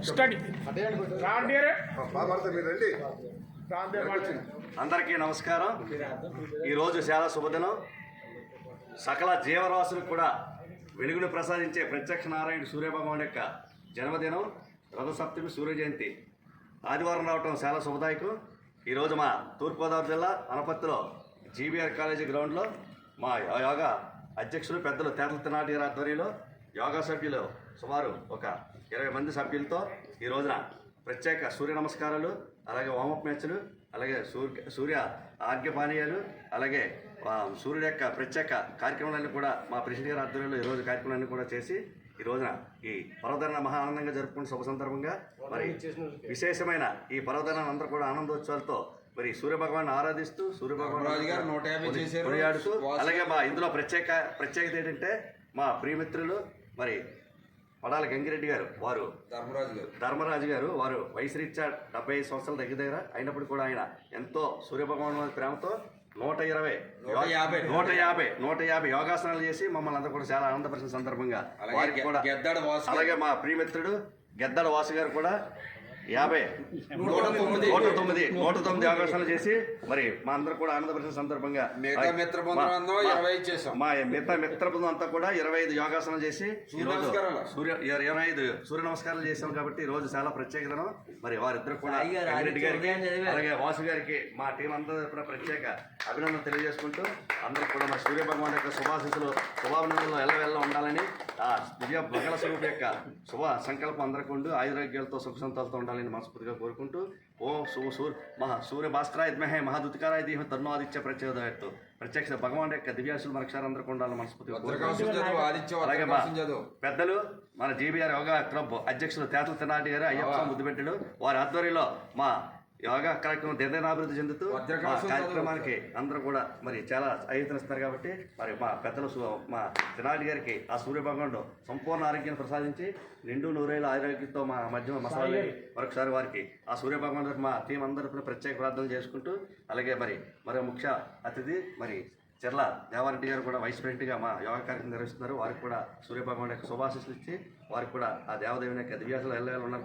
Study అందరికీ నమస్కారం. ఈరోజు చాలా శుభదినం. సకల జీవరాశులకు కూడా వెలుగును ప్రసాదించే ప్రత్యక్ష నారాయణ సూర్యభగవాన్ యొక్క జన్మదినం, రథసప్తమి, సూర్య జయంతి ఆదివారం రావటం చాలా శుభదాయకం. ఈరోజు మా తూర్పుగోదావరి జిల్లా అనపత్తిలో జీబీఆర్ కాలేజీ గ్రౌండ్లో మా యోగా అధ్యక్షులు పెద్దలు తేటల తినాటి గారి ఆధ్వర్యంలో యోగా సభ్యులు సుమారు ఒక 20 మంది సభ్యులతో ఈ రోజున ప్రత్యేక సూర్య నమస్కారాలు, అలాగే వామప్ మ్యాచ్లు, అలాగే సూర్య ఆర్ఘ్యపానీయాలు, అలాగే సూర్యుడి యొక్క ప్రత్యేక కార్యక్రమాలన్నీ కూడా మా ప్రెసిడెంట్ గారి ఆధ్వర్యంలో ఈరోజు కార్యక్రమాలన్నీ కూడా చేసి ఈ రోజున ఈ పర్వదిన మహా ఆనందంగా జరుపుకున్న శుభ సందర్భంగా మరి విశేషమైన ఈ పర్వదినాన్ని అందరూ కూడా ఆనందోత్సవాలతో మరి సూర్యభగవాన్ని ఆరాధిస్తూ సూర్యభగవాన్ కొనియాడుతూ, అలాగే మా ఇందులో ప్రత్యేకత ఏంటంటే మా ప్రియమిత్రులు మరి పడాల గంగిరెడ్డి గారు, వారు ధర్మరాజు గారు, వారు వయసు రీత్యా 75 సంవత్సరాల దగ్గర అయినప్పుడు కూడా ఆయన ఎంతో సూర్యభగవాన్ ప్రేమతో 150 యోగాసనాలు చేసి మమ్మల్ని అందరూ కూడా చాలా ఆనందపరిచిన సందర్భంగా వారికి కూడా, అలాగే మా ప్రియమిత్రుడు గెద్దడ వాసు గారు కూడా 109 యోగాసనాలు చేసి మరి మా అందరూ కూడా ఆనందపరిచిన సందర్భంగా మా మిత్ర బృందం అంతా కూడా 25 యోగాసనాలు చేసి ఈరోజు 25 సూర్య నమస్కారాలు చేసాం. కాబట్టి ఈ రోజు చాలా ప్రత్యేకతను మరి వారిద్దరు కూడా రెడ్డి గారికి అలాగే వాసు గారికి మా టీం అందరూ కూడా ప్రత్యేక అభినందన తెలియజేసుకుంటూ అందరూ కూడా మా సూర్య భగవాన్ యొక్క శుభాశీస్సులు శుభాభినందనలు ఎల్లవెల్ల ఉండాలని ఆ దివ్య బగల స్వరూప యొక్క శుభ సంకల్పం అందరికీ ఉండి ఆయురాగ్యాలతో సుఖ సంతాలతో ఉండాలని మనస్ఫూర్తిగా కోరుకుంటూ ఓం సూర్య భాస్కరాయ విద్మహే మహాదుతికారాయ ధీమహి తన్నో ఆదిత్య ప్రచోదయాత్ ప్రత్యక్ష భగవాన్ యొక్క దివ్యాసులు మనక్షారు అందరికీ ఉండాలని మనస్ఫూర్తిగా. అలాగే మా పెద్దలు మన జీబీఆర్ యోగా క్లబ్ అధ్యక్షులు తేటల తినాటి గారు, అయ్యప్ప ముద్దుబెట్టడు, వారి ఆధ్వర్యంలో మా యోగా కార్యక్రమం దినదినాభివృద్ధి చెందుతూ కార్యక్రమానికి అందరూ కూడా మరి చాలా ఆయుధనిస్తున్నారు. కాబట్టి మరి మా పెద్దలు మా తినాటి గారికి ఆ సూర్య భగవానుడు సంపూర్ణ ఆరోగ్యాన్ని ప్రసాదించి నిండు నూరేళ్ళ ఆరోగ్యంతో మా మధ్య మసాలా మరొకసారి వారికి ఆ సూర్య భగవానుడు మా టీం అందరికీ ప్రత్యేక ప్రార్థనలు చేసుకుంటూ, అలాగే మరి ముఖ్య అతిథి మరి చెర్ల దేవారెడ్డి గారు కూడా వైస్ ప్రెసిడెంట్గా మా యోగా కార్యక్రమం నిర్వహిస్తున్నారు. వారికి కూడా సూర్యభగవాన్ యొక్క శుభాశీస్సులు ఇచ్చి వారికి కూడా ఆ దేవదేవుని యొక్క దివ్యాసులు ఎల్లవేళ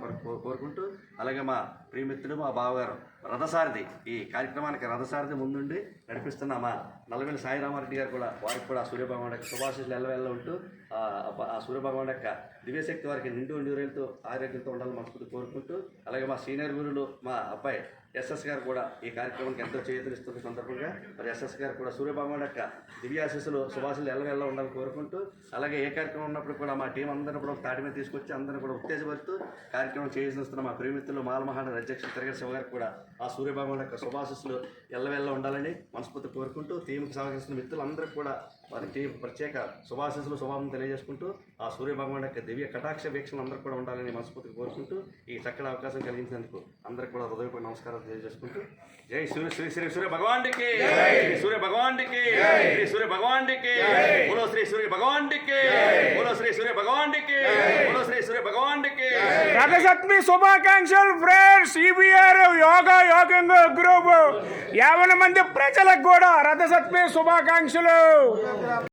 కోరుకుంటూ, అలాగే మా ప్రియమిత్రుడు మా బావగారు రథసారథి, ఈ కార్యక్రమానికి రథసారథి ముందుండి నడిపిస్తున్న మా నల్లవేలి సాయిరామారెడ్డి గారు కూడా వారికి కూడా సూర్యభగవాన్ యొక్క శుభాశీస్సులు ఎల్లవేళ ఉంటూ ఆ సూర్యభగవాన్ యొక్క దివ్యశక్తి వారికి నిండు నూరేళ్ళతో ఆరోగ్యంతో ఉండాలని మనస్ఫూర్తి కోరుకుంటూ, అలాగే మా సీనియర్ గురువులు మా అబ్బాయి ఎస్ఎస్ గారు కూడా ఈ కార్యక్రమానికి ఎంతో చేయూతనిస్తున్న సందర్భంగా మరి ఎస్ఎస్ గారు కూడా సూర్యభగవాన్ యొక్క దివ్యాశీస్సులు శుభాశీస్సులు ఎల్లవేళ ఉండాలని కోరుకుంటూ, అలాగే ఏ కార్యక్రమం ఉన్నప్పుడు కూడా మా టీం అందరినీ కూడా తాటి మీద తీసుకొచ్చి అందరినీ కూడా ఉత్తేజపరుస్తూ కార్యక్రమం చేయిస్తున్న మా ప్రియమిత్రులు మాలమహాన అధ్యక్షులు తిరగ శివ గారికి కూడా ఆ సూర్యభగవాన్ యొక్క శుభాశీస్సులు ఎల్లవేళ ఉండాలని మనస్ఫూర్తి కోరుకుంటూ, టీంకి సహకరిస్తున్న మిత్రులందరికీ కూడా వారి టీం ప్రత్యేక శుభాశీస్సులు శుభాలను తెలియజేసుకుంటూ ఆ సూర్యభగవాన్ యొక్క దివ్య కటాక్ష వీక్షణలు అందరూ కూడా ఉండాలని మనస్ఫూర్తిగా కోరుకుంటూ ఈ చక్కటి అవకాశం కలిగించినందుకు అందరికీ కూడా హృదయపూర్వక నమస్కారాలు తెలియజేసుకుంటూ జై సూర్య భగవాన్కి, సూర్య భగవాన్కి, సూర్య భగవాన్కి, బోలో శ్రీ సూర్య భగవాన్కి, బోలో శ్రీ సూర్య భగవాన్కి, బోలో శ్రీ సూర్య భగవాన్కి. రథసప్తమి శుభాకాంక్షలు ఫ్రెండ్స్. ఈబీఆర్ యోగంగా గ్రూప్ 50 మంది ప్రజలకు కూడా రథసప్తమి శుభాకాంక్షలు.